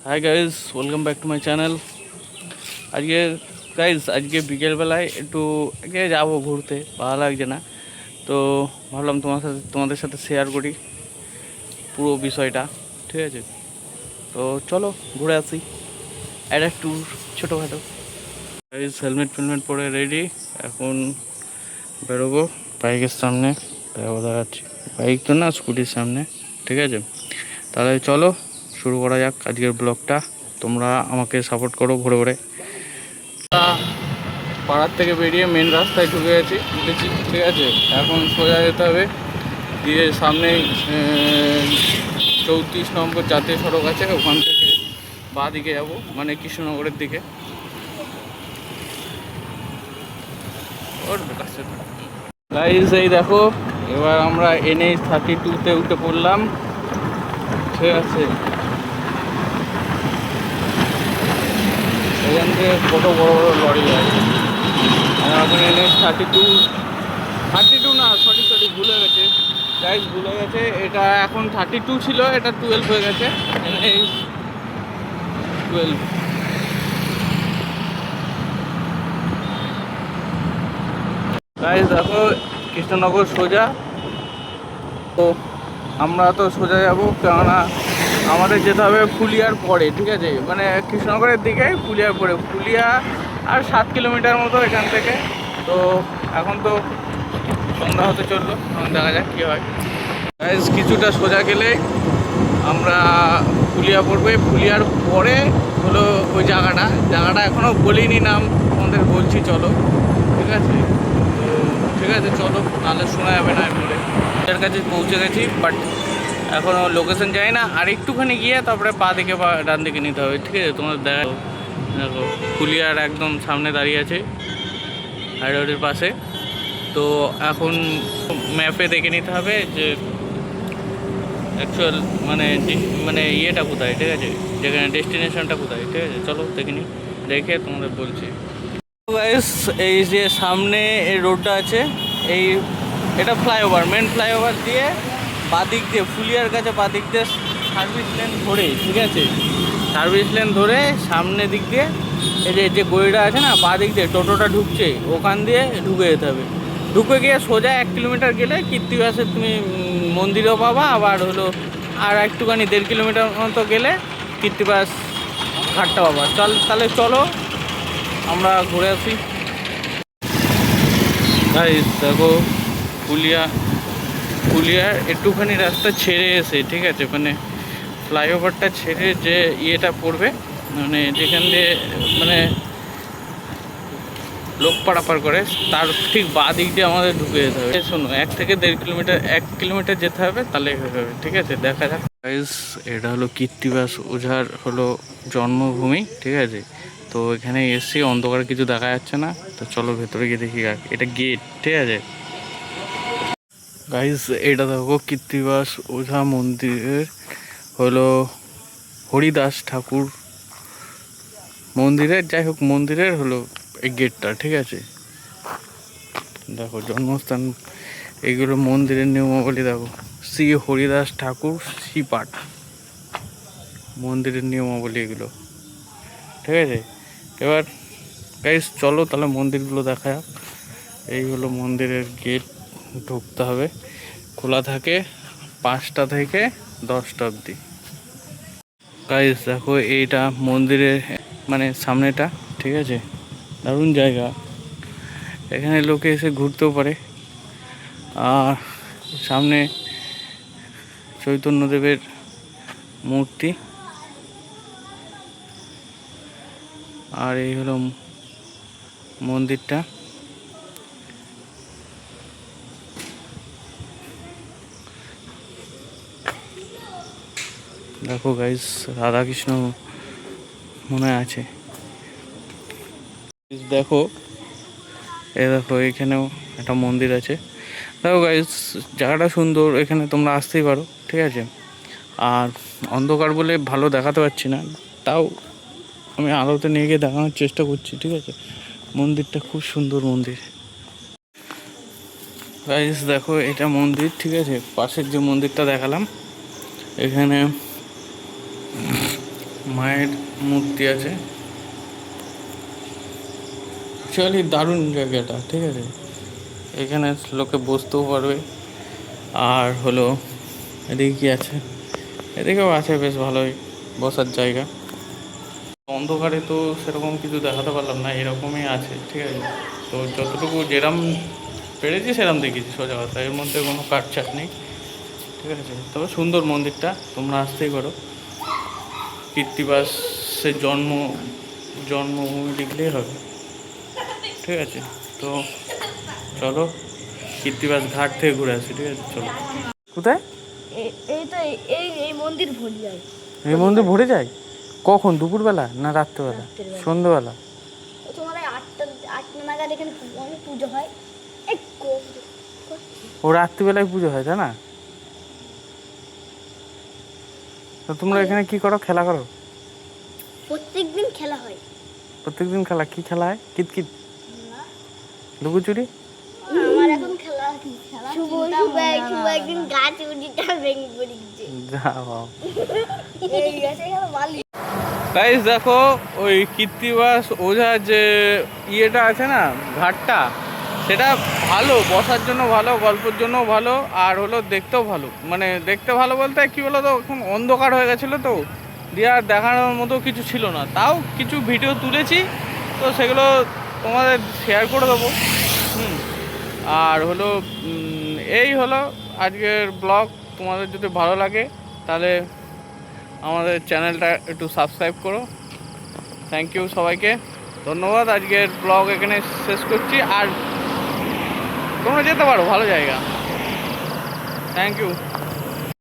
Hi guys, welcome back to my channel. আজকে guys আজকে বিকেলবেলায় একটু আগে যাবো ঘুরতে, ভালো লাগছে না, তো ভাবলাম তোমাদের সাথে শেয়ার করি পুরো বিষয়টা। ঠিক আছে, তো চলো ঘুরে আসি, একটা ট্যুর ছোটোখাটো। গাইজ হেলমেট ফেলমেট পরে রেডি, এখন বেরোবো বাইকের সামনে। দেখা যাচ্ছে বাইক তো না, স্কুটির সামনে। ঠিক আছে, তাহলে চলো শুরু করা যাক আজকের ব্লগটা। তোমরা আমাকে সাপোর্ট করো ভরে ভরে। পাড়ার থেকে বেরিয়ে মেন রাস্তায় উঠেছি। ঠিক আছে, এখন সোজা যেতে হবে, দিয়ে সামনেই 34 নম্বর জাতীয় সড়ক আছে, ওখান থেকে বাঁ দিকে যাবো, মানে কৃষ্ণনগরের দিকে। গাইস এই দেখো, এবার আমরা NH-32-তে উঠে পড়লাম। ঠিক আছে, এখান থেকে কত বড় বড় লরি আছে। আমরা এখন NH-32 না, সরি ভুলে গেছে গাইস, ভুলে গেছে। এটা এখন 32 ছিল, এটা 12 হয়ে গেছে, NH-12। গাইস দেখো, কৃষ্ণনগর সোজা। তো আমরা তো সোজা যাবো, কেননা আমাদের যেতে হবে ফুলিয়ার পরে। ঠিক আছে, মানে কৃষ্ণনগরের দিকে ফুলিয়ার পরে, ফুলিয়া আর 7 কিলোমিটার মতো এখান থেকে। তো এখন তো সন্ধ্যা হতে চললো, এখন দেখা যাক কী হয়। গাইস কিছুটা সোজা গেলে আমরা ফুলিয়া পড়বে, ফুলিয়ার পরে হলো ওই জায়গাটা এখনও বলিনি, নাম তোমাদের বলছি, চলো। ঠিক আছে, তো ঠিক আছে চলো, নাহলে শোনা যাবে না। বলে এর কাছে পৌঁছে গেছি, বাট এখনও লোকেশন যাই না। আর একটুখানি গিয়ে তারপরে পা দিকে বা ডান দিকে নিতে হবে। ঠিক আছে, তোমাদের দেখো ফুলিয়ার একদম সামনে দাঁড়িয়ে আছে, হাই রোডের পাশে। তো এখন ম্যাপে দেখে নিতে হবে যে অ্যাকচুয়াল মানে ইয়েটা কোথায়। ঠিক আছে, যেখানে ডেস্টিনেশনটা কোথায়। ঠিক আছে, চলো দেখে নিই, দেখে তোমাদের বলছি। গাইস এই যে সামনে এই রোডটা আছে, এটা ফ্লাইওভার, মেন ফ্লাইওভার দিয়ে বাদিক দিয়ে ফুলিয়ার কাছে বাদিক দিয়ে সার্ভিস লেন ধরে। ঠিক আছে, সার্ভিস লেন ধরে সামনে দিক দিয়ে এই যে গড়িটা আছে না, বাদিক দিয়ে টোটোটা ঢুকছে, ওখান দিয়ে ঢুকে যেতে হবে। ঢুকে গিয়ে সোজা 1 কিলোমিটার গেলে কৃত্তিবাসে তুমি মন্দিরও পাবা। আবার হলো আর একটুখানি 1.5 কিলোমিটার মতো গেলে কৃত্তিবাস ঘাটটা পাবা। তাহলে চলো আমরা ঘুরে আসি। গাইস দেখো, ফুলিয়ার একটুখানি রাস্তা ছেড়ে এসে, ঠিক আছে, মানে ফ্লাইওভারটা ছেড়ে যে ইয়েটা পড়বে, মানে যেখান দিয়ে মানে লোক পারাপার করে, তার ঠিক বাঁ দিক দিয়ে আমাদের ঢুকে যেতে হবে। শোনো, 1 থেকে 1.5 কিলোমিটার যেতে হবে, তাহলে হবে। ঠিক আছে, দেখা যাক। গাইস এটা হলো কৃত্তিবাস ওঝার হলো জন্মভূমি। ঠিক আছে, তো এখানে এসছি, অন্ধকার কিছু দেখা যাচ্ছে না, তো চলো ভেতরে গিয়ে দেখি। এটা গেট। ঠিক আছে গাইস, এটা দেখো কৃত্তিবাস ওঝা মন্দিরের হলো হরিদাস ঠাকুর মন্দিরের, যাই হোক মন্দিরের হলো এই গেটটা। ঠিক আছে, দেখো জন্মস্থান, এগুলো মন্দিরের নিয়মাবলী। দেখো, শ্রী হরিদাস ঠাকুর শ্রীপাঠ, মন্দিরের নিয়মাবলী এগুলো। ঠিক আছে, এবার গাইস চলো তাহলে মন্দিরগুলো দেখা যাক। এই হলো মন্দিরের গেট, ঢুকতে হবে। খোলা থাকে 5টা থেকে 10টা অবধি। গাইস দেখো, এইটা মন্দিরের মানে সামনেটা। ঠিক আছে, দারুণ জায়গা, এখানে লোকে এসে ঘুরতেও পারে। আর সামনে চৈতন্যদেবের মূর্তি। আর এই হলো মন্দিরটা। দেখো গাইস, রাধাকৃষ্ণ মনে আছে। দেখো দেখো, এখানেও একটা মন্দির আছে। দেখো গাইস, জায়গাটা সুন্দর, এখানে তোমরা আসতেই পারো। ঠিক আছে, আর অন্ধকার বলে ভালো দেখাতে পারছি না, তাও আমি আলোতে নিয়ে গিয়ে দেখানোর চেষ্টা করছি। ঠিক আছে, মন্দিরটা খুব সুন্দর মন্দির। গাইস দেখো, এটা মন্দির। ঠিক আছে, পাশের যে মন্দিরটা দেখালাম, এখানে মায়ের মূর্তি আছে। অ্যাকচুয়ালি দারুণ জায়গাটা, ঠিক আছে। এখানে লোকে বসতেও পারবে। আর হলো এদিকে কি আছে, এদিকেও আছে বেশ ভালোই বসার জায়গা। অন্ধকারে তো সেরকম কিছু দেখাতে পারলাম না, এরকমই আছে, ঠিক আছে। তো যতটুকু যেরম পেরেছি সেরম দেখেছি, সোজা কথা, এর মধ্যে কোনো কাটছাট নেই, ঠিক আছে। তবে সুন্দর মন্দিরটা, তোমরা আসতেই পারো। কৃত্তিবাসের জন্মভূমি লিখলেই হবে, ঠিক আছে। তো চলো কৃত্তিবাস ঘাট থেকে ঘুরে আসি, ঠিক আছে, চলো। কোথায়? এই তো এই মন্দির ভরে যায়। এই মন্দির ভরে যায় কখন? দুপুরবেলা না রাত্রেবেলা? রাত্রেবেলা। সন্ধ্যেবেলা? তোমার আটটা নাগাদ এখানে অনেক পুজো হয়। ও রাত্রিবেলায় পুজো হয়, তাই না? তো তোমরা এখানে কি করো, খেলা করো? প্রত্যেকদিন খেলা হয়। প্রত্যেকদিন খেলা? কি খেলা হয়? কিতকিত, লুকোচুরি? আমার এখন খেলা শুভ একদিন গাছ উঠিটা ভেঙে পড়িছে। যাও এই গাছে বালি। গাইস দেখো, ওই কৃত্তিবাস ওঝা যে ইয়েটা আছে না, ঘাটটা, সেটা ভালো, বসার জন্য ভালো, গল্পের জন্য ভালো, আর হলো দেখতেও ভালো। মানে দেখতে ভালো বলতে কি বলো তো, এখন অন্ধকার হয়ে গেছিলো তো, দিয়ে আর দেখানোর মতো কিছু ছিল না। তাও কিছু ভিডিও তুলেছি, তো সেগুলো তোমাদের শেয়ার করে দেবো। আর হলো এই হলো আজকের ব্লগ। তোমাদের যদি ভালো লাগে তাহলে আমাদের চ্যানেলটা একটু সাবস্ক্রাইব করো। থ্যাংক ইউ সবাইকে, ধন্যবাদ। আজকের ব্লগ এখানে শেষ করছি। আর তোমরা যেতে পারো, ভালো জায়গা। Thank you.